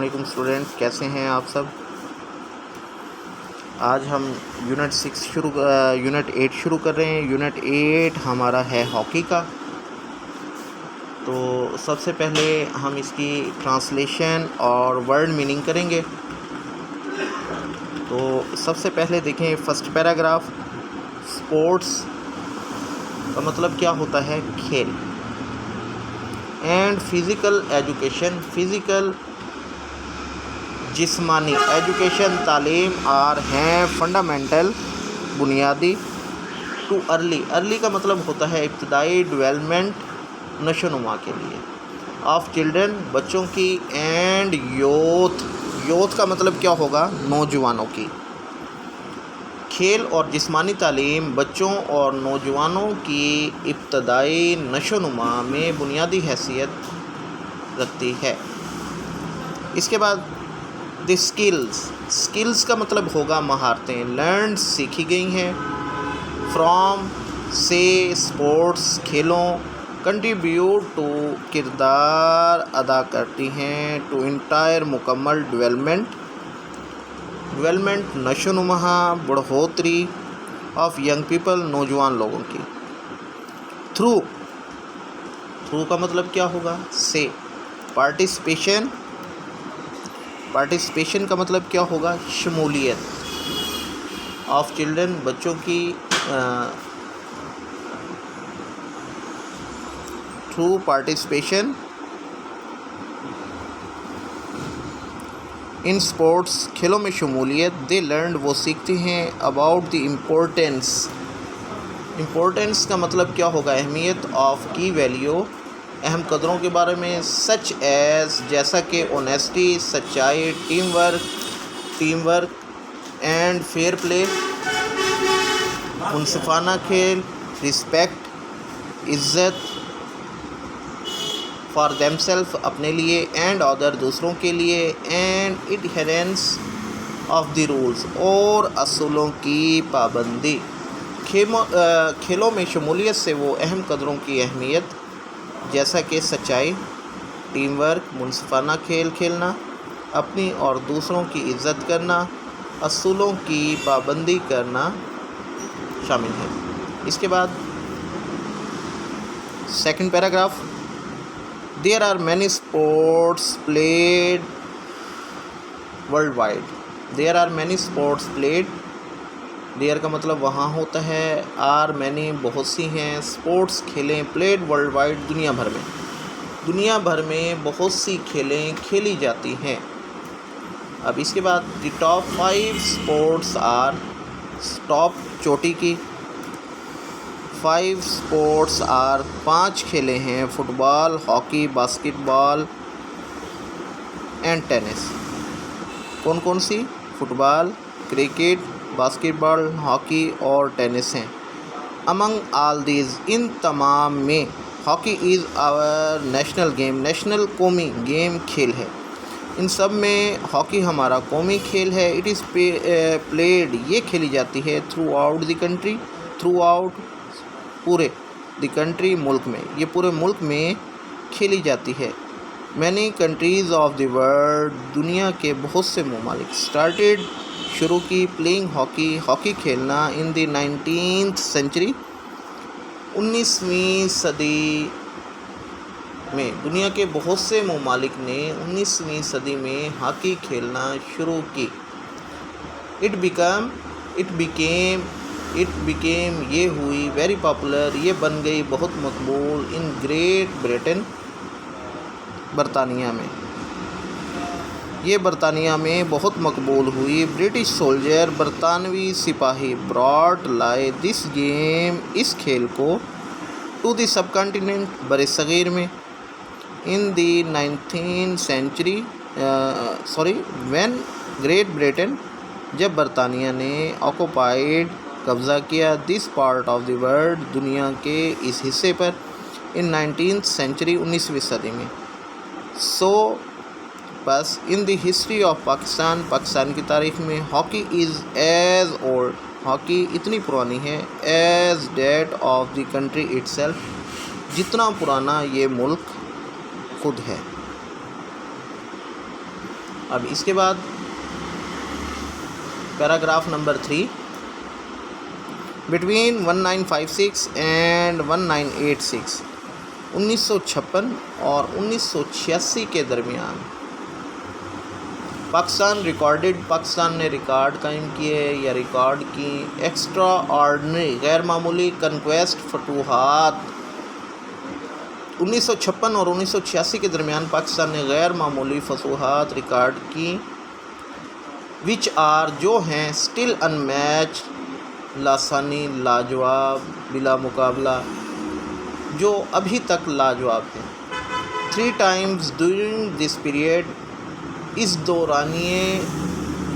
वालेकुम स्टूडेंट, कैसे हैं आप सब। आज हम यूनिट 8 शुरू कर रहे हैं। यूनिट 8 हमारा है हॉकी का। तो सबसे पहले हम इसकी ट्रांसलेशन और वर्ड मीनिंग करेंगे। तो सबसे पहले देखें फर्स्ट पैराग्राफ। स्पोर्ट्स का मतलब क्या होता है, खेल। एंड फिज़िकल एजुकेशन, फिज़िकल जिस्मानी, एजुकेशन तालीम आर हैं फंडामेंटल बुनियादी। टू अर्ली, अर्ली का मतलब होता है इब्तदाई डेवलपमेंट, नशोनुमा के लिए। ऑफ चिल्ड्रन, बच्चों की। एंड यूथ, यूथ का मतलब क्या होगा, नौजवानों की। खेल और जिस्मानी तालीम बच्चों और नौजवानों की इब्तदाई नशोनुमा में बुनियादी हैसियत रखती है। इसके बाद द स्किल्स, स्किल्स का मतलब होगा महारतें। लर्न, सीखी गई हैं। फ्रॉम, से, स्पोर्ट्स, खेलों। कंट्रीब्यूट टू, किरदार अदा करती हैं। टू, इंटायर, मुकम्मल। डेवलपमेंट, डेवलपमेंट नशोनुमा, बढ़ोतरी। ऑफ यंग पीपल, नौजवान लोगों की। थ्रू, थ्रू का मतलब क्या होगा, से। पार्टिसिपेशन, पार्टिसिपेशन का मतलब क्या होगा, शमूलियत। ऑफ चिल्ड्रन, बच्चों की। थ्रू पार्टिसिपेशन इन स्पोर्ट्स, खेलों में शमूलियत। दे लर्न, वो सीखते हैं। अबाउट द इम्पोर्टेंस, इम्पोर्टेंस का मतलब क्या होगा, अहमियत। ऑफ की वैल्यू, अहम कदरों के बारे में। सच एज, जैसा कि। ऑनेस्टी, सच्चाई। Team work and fair play, मुनसिफाना खेल। रिस्पेक्ट, इज़्ज़त। फॉर देमसेल्फ, अपने लिए। एंड अदर, दूसरों के लिए। And adherence of the rules, और असूलों की पाबंदी। खेलों में शमूलियत से वो अहम कदरों की अहमियत, जैसा कि सच्चाई, टीम वर्क, मुनसिफाना खेल खेलना, अपनी और दूसरों की इज़्ज़त करना, असूलों की पाबंदी करना शामिल है। इसके बाद second paragraph. There are many sports played worldwide. There are many sports played, there का मतलब वहाँ होता है। आर मैनी, बहुत सी हैं। स्पोर्ट्स, खेलें। प्लेड, वर्ल्ड वाइड, दुनिया भर में। दुनिया भर में बहुत सी खेलें खेली जाती हैं। अब इसके बाद the top 5 sports are, top चोटी की। 5 स्पोर्ट्स आर, 5 खेलें हैं। Football, hockey, basketball and tennis. कौन कौन सी, फुटबॉल, क्रिकेट, बास्केटबॉल, हॉकी और टेनिस हैं। अमंग ऑल दीज, इन तमाम में। Hockey is our national game, national कौमी गेम, खेल है। इन सब में हॉकी हमारा कौमी खेल है। इट इज़ प्लेड, ये खेली जाती है। Through out the country, through out, पूरे। द कंट्री, मुल्क में, ये पूरे मुल्क में खेली जाती है। Many countries of the world, दुनिया के बहुत से ममालिक। स्टार्टेड, शुरू की। प्लेइंग हॉकी, हॉकी खेलना। इन द 19th सेंचुरी, 19वीं सदी में दुनिया के बहुत से ममालिक ने 19वीं सदी में हॉकी खेलना शुरू की। इट बिकेम, ये हुई। वेरी पॉपुलर, ये बन गई बहुत मकबूल। इन ग्रेट ब्रिटेन, बरतानिया में, ये बरतानिया में बहुत मकबूल हुई। ब्रिटिश सोल्जर, बरतानवी सिपाही। ब्रॉड, लाए। दिस गेम, इस खेल को। टू द सब कॉन्टिनेंट, बरसगीर में। In the 19th century, when great Britain, जब बरतानिया ने। ऑक्युपाइड, कब्ज़ा किया। This part of the world, दुनिया के इस हिस्से पर। इन 19th सेंचुरी, 19वीं सदी में। सो बस in the history of Pakistan, Pakistan की तारीख़ में। Hockey is as old, hockey इतनी पुरानी है। As that of the country itself, जितना पुराना ये मुल्क खुद है। अब इसके बाद पैराग्राफ नंबर 3, बिटवीन 1956 एंड 1986, 1956 और 1986 के दरमियान पाकिस्तान ने रिकॉर्ड कायम किए या रिकॉर्ड की एक्स्ट्रा ऑर्डनरी गैर मामूली कन्क्वेस्ट फतूहात। 1956 और 1986 के दरमियान पाकिस्तान ने गैर मामूली फतूहात रिकॉर्ड की, विच आर जो हैं स्टिल अनमैच, लासानी, लाजवाब, बिला मुकाबला, जो अभी तक लाजवाब हैं। 3 times ड्यूरिंग दिस पीरियड, इस दौरानिए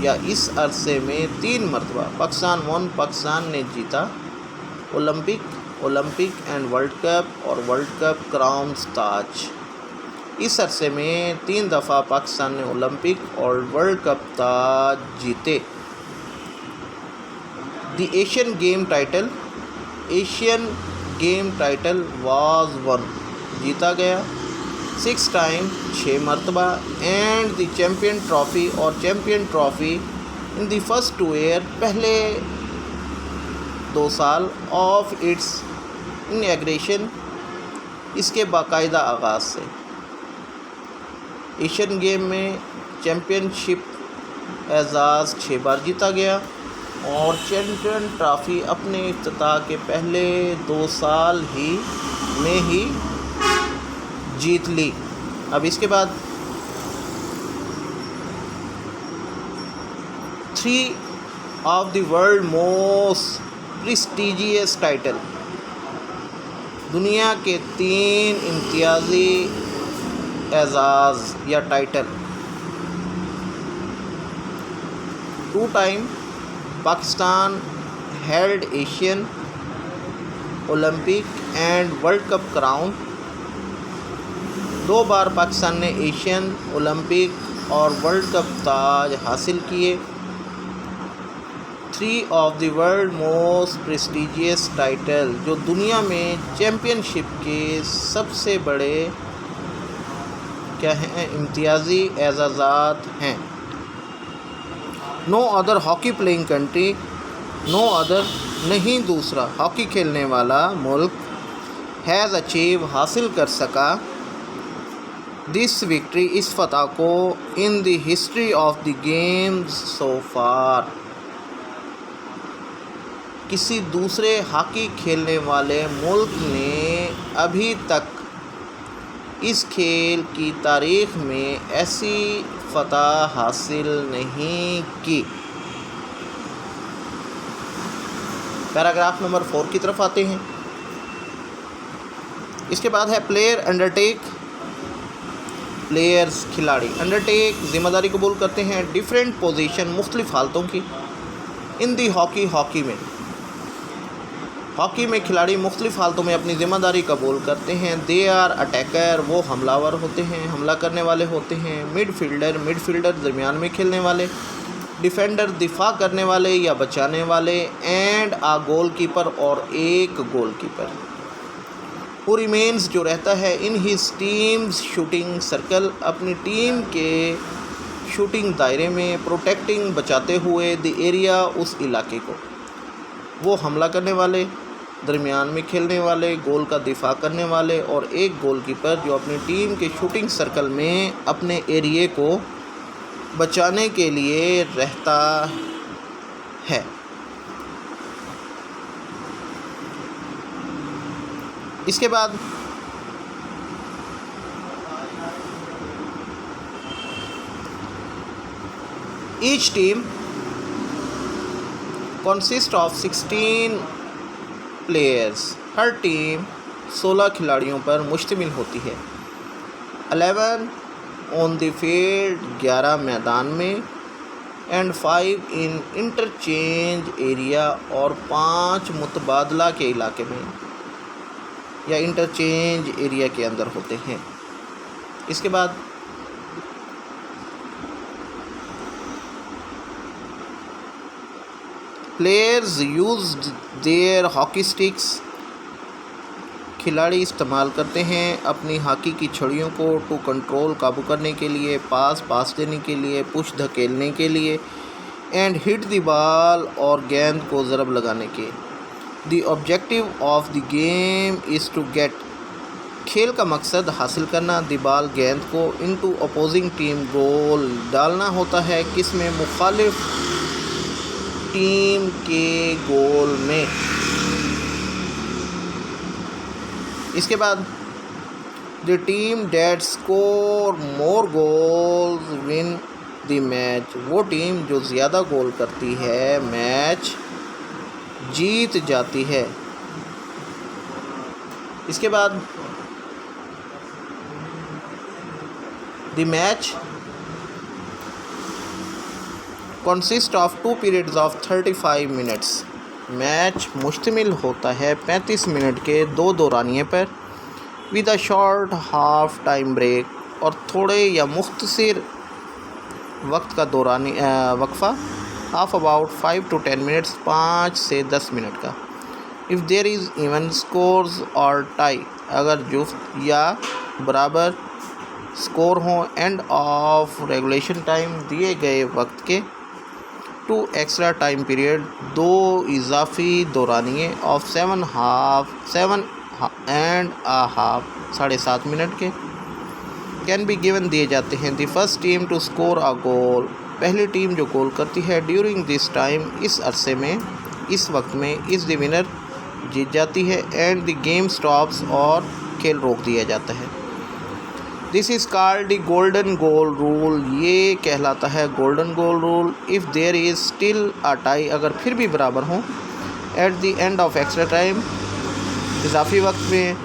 या इस अरसे में 3 मरतबा पाकिस्तान ने जीता ओलंपिक एंड वर्ल्ड कप और वर्ल्ड कप क्राउन्स ताज। इस अरसे में 3 दफ़ा पाकिस्तान ने ओलंपिक और वर्ल्ड कप ताज जीते। The Asian game title was one, जीता गया। 6 times, 6 मरतबा, एंड द चैम्पियन ट्रॉफ़ी और champion trophy in the first 2 year, पहले 2 साल ऑफ इट्स इनएग्रेशन, इसके बाकायदा आगाज़ से। एशियन गेम में चैम्पियनशिप एजाज़ 6 बार जीता गया और चैम्पियन ट्रॉफ़ी अपने इफ्तिताह के पहले 2 साल में ही जीत ली। अब इसके बाद 3 of the world most prestigious title, दुनिया के 3 इम्तियाज़ी एजाज़ या title. 2 times Pakistan held Asian, Olympic and world cup crown. 2 बार पाकिस्तान ने एशियन, ओलंपिक और वर्ल्ड कप ताज हासिल किए। 3 of the world most prestigious title, जो दुनिया में चैम्पियनशिप के सबसे बड़े क्या हैं, इम्तियाज़ी एजाज़ात हैं। No other hockey playing country, no other नहीं दूसरा हॉकी खेलने वाला मुल्क, हैज़ अचीव हासिल कर सका, दिस विक्ट्री इस फतह को, in the history of the games so far, किसी दूसरे हॉकी खेलने वाले मुल्क ने अभी तक इस खेल की तारीख़ में ऐसी फतह हासिल नहीं की। पैराग्राफ नंबर 4 की तरफ आते हैं। इसके बाद है प्लेयर्स खिलाड़ी अंडरटेक जिम्मेदारी कबूल करते हैं डिफरेंट पोजीशन मुख्तलिफ हालतों की। इन दी हॉकी में खिलाड़ी मुख्तलिफ हालतों में अपनी ज़िम्मेदारी कबूल करते हैं। दे आर अटैकर, वो हमलावर होते हैं, हमला करने वाले होते हैं। मिडफील्डर दरमियान में खेलने वाले। डिफेंडर दिफा करने वाले या बचाने वाले। एंड आ गोलकीपर और एक गोलकीपर। हु रिमेन्स जो रहता है in his teams shooting circle, अपनी टीम के शूटिंग दायरे में। प्रोटेक्टिंग बचाते हुए द एरिया उस इलाके को। वो हमला करने वाले, दरमियान में खेलने वाले, गोल का दिफा करने वाले और एक गोलकीपर जो अपनी टीम के शूटिंग सर्कल में अपने एरिए को बचाने के लिए रहता है। इसके बाद each team consist of 16 players, her team 16 खिलाड़ियों पर मुश्तमिल होती है। 11 ऑन द फील्ड, 11 मैदान में। एंड 5 इन इंटरचेंज एरिया, और 5 मुतबादला के इलाके में या इंटरचेंज एरिया के अंदर होते हैं। इसके बाद players used their hockey sticks, खिलाड़ी इस्तेमाल करते हैं अपनी हॉकी की छड़ियों को टू कंट्रोल काबू करने के लिए, पास देने के लिए, पुश धकेलने के लिए, एंड हिट द बॉल और गेंद को ज़रब लगाने के। The objective of the game is to get, खेल का मकसद हासिल करना, द बॉल गेंद को इनटू अपोजिंग टीम गोल डालना होता है, किस में, मुखालिफ टीम के गोल में। इसके बाद the team that score more goals win the match, वो टीम जो ज़्यादा गोल करती है मैच जीत जाती है। इसके बाद the match consist of 2 periods of 35 minutes, match मुश्तमिल होता है 35 मिनट के 2 दौरानिए पर, with a short half time break, और थोड़े या मुख्तसर वक्त का दौरानी वक्फ़ा, हाफ अबाउट 5 to 10 मिनट्स, 5 से 10 मिनट का। If there is even scores और टाई, अगर जुफ्त या बराबर स्कोर हों, एंड ऑफ रेगुलेशन टाइम, दिए गए वक्त के, 2 एक्स्ट्रा टाइम पीरियड, 2 इजाफी दौरानिए, ऑफ 7 एंड आ हाफ, 7.5 मिनट के, कैन बी गिवन दिए जाते हैं। The first team to score a goal, पहली टीम जो गोल करती है, ड्यूरिंग दिस टाइम, इस अरसे में, इस वक्त में, इज़ द विनर, जीत जाती है, एंड द गेम स्टॉप्स, और खेल रोक दिया जाता है। This is called the golden goal rule, ये कहलाता है golden goal rule. If there is still a tie, अगर फिर भी बराबर हों, at the end of extra time, इजाफी वक्त में,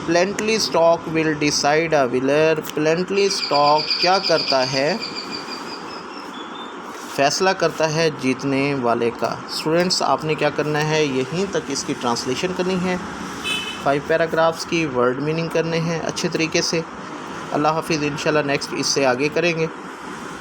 प्लेंटली stroke will decide a winner, प्लेंटली स्टॉक क्या करता है, फैसला करता है जीतने वाले का। स्टूडेंट्स, आपने क्या करना है, यहीं तक इसकी ट्रांसलेशन करनी है, 5 पैराग्राफ्स की वर्ड मीनिंग करने हैं अच्छे तरीके से। अल्लाह हाफिज़, इंशाल्लाह नेक्स्ट इससे आगे करेंगे।